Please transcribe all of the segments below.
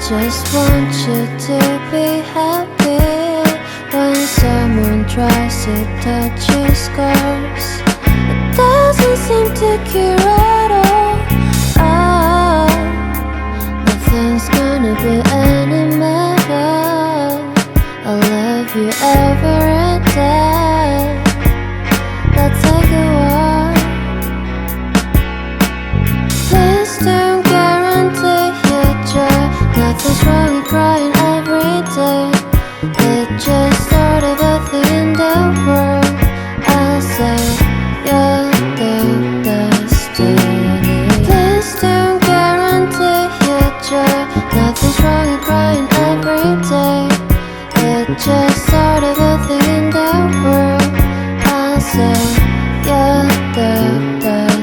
Just want you to be happy. When someone tries to touch your scars, it doesn't seem to cure at all. Nothing's gonna be any better. I'll love you every day. Let's take a walk. Please don't guarantee your joy. Nothing's wrong with crying every day. It's just sort of a thing in the world. I'll say you're the destiny. Please don't guarantee your joy. Nothing's wrong with crying every day. It's just sort of a thing in the world. I'll say you're the best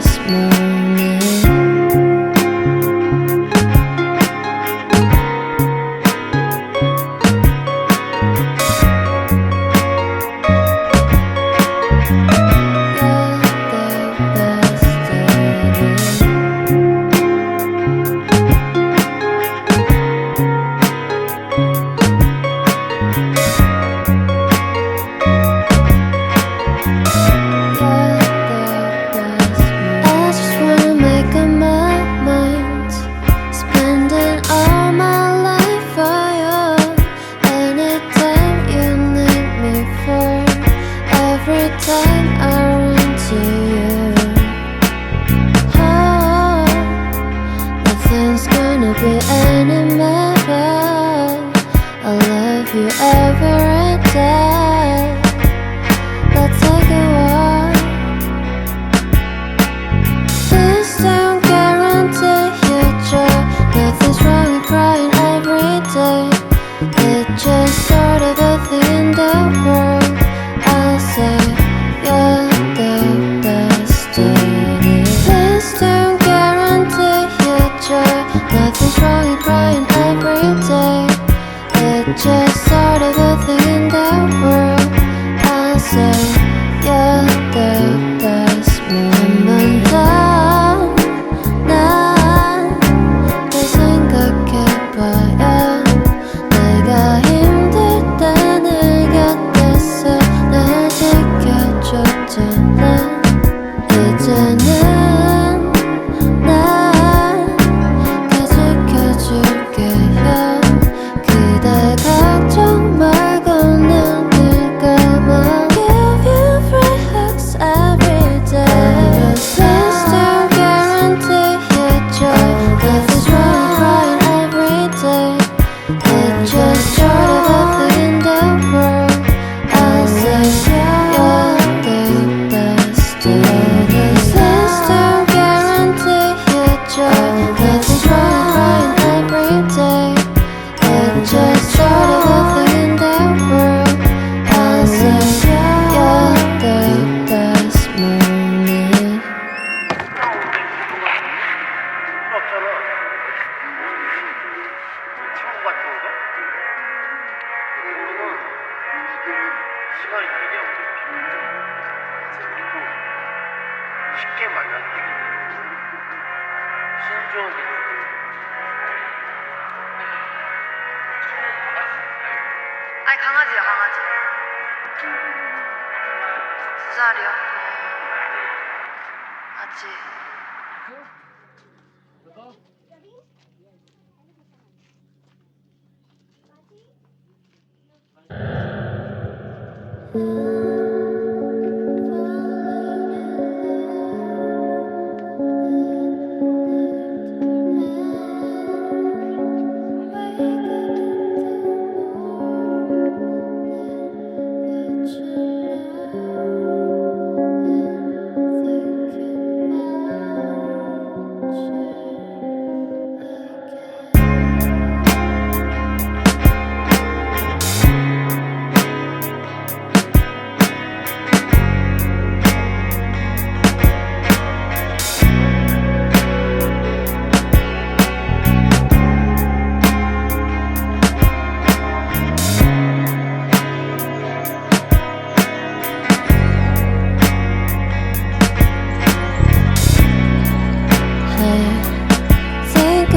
morning. 아니 강아지야 강아지. 2살이야. 아직. Think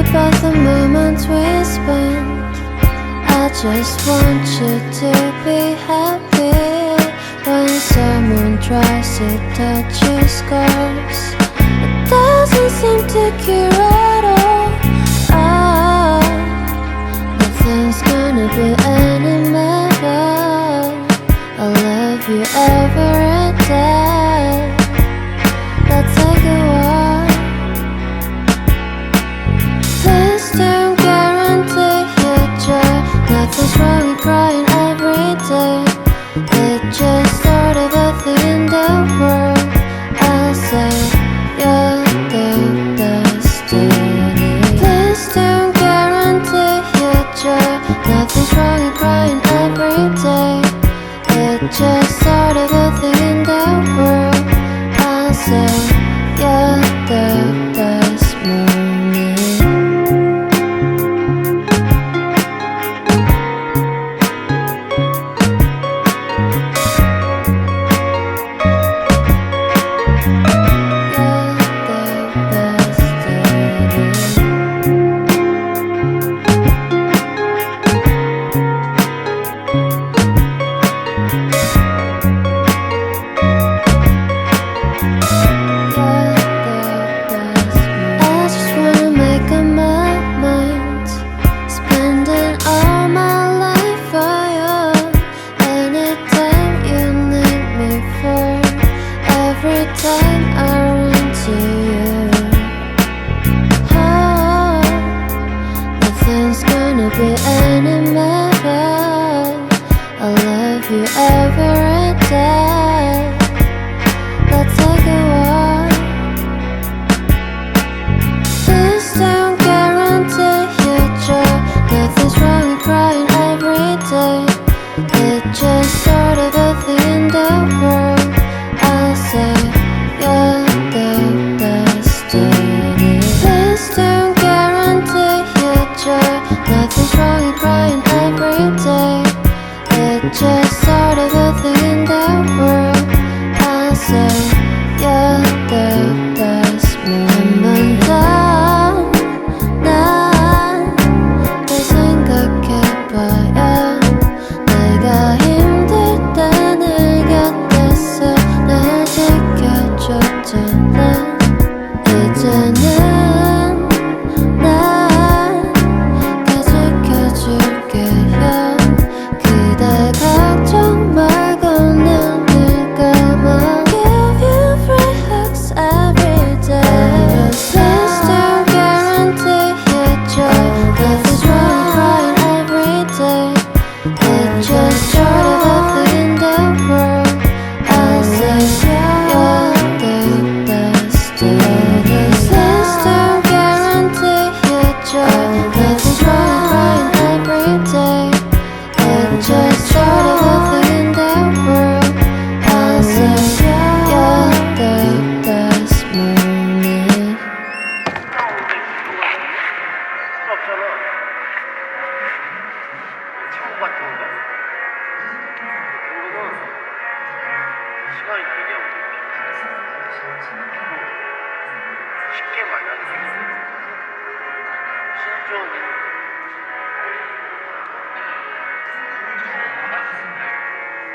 about the moments we spent. I just want you to be happy. When someone tries to touch your scars, it doesn't seem to cure at all. Nothing's gonna be any better. I'll love you every day. Let's take a walk. Please don't guarantee future. Nothing's wrong with crying every day. It's just sort of a thing in the world. I'll say you're the destiny. Please don't guarantee future. Nothing's wrong with crying every day. It's just sort of a thing in the world. I'll say you're the best moment.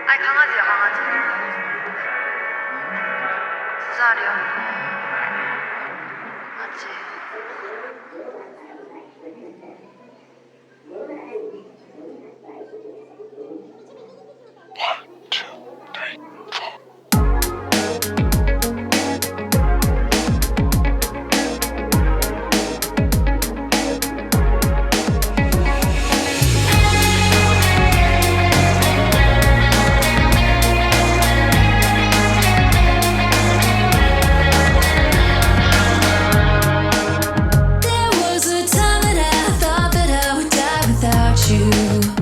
아니 강아지야 강아지. 두 살이요. 맞지. One, two. you.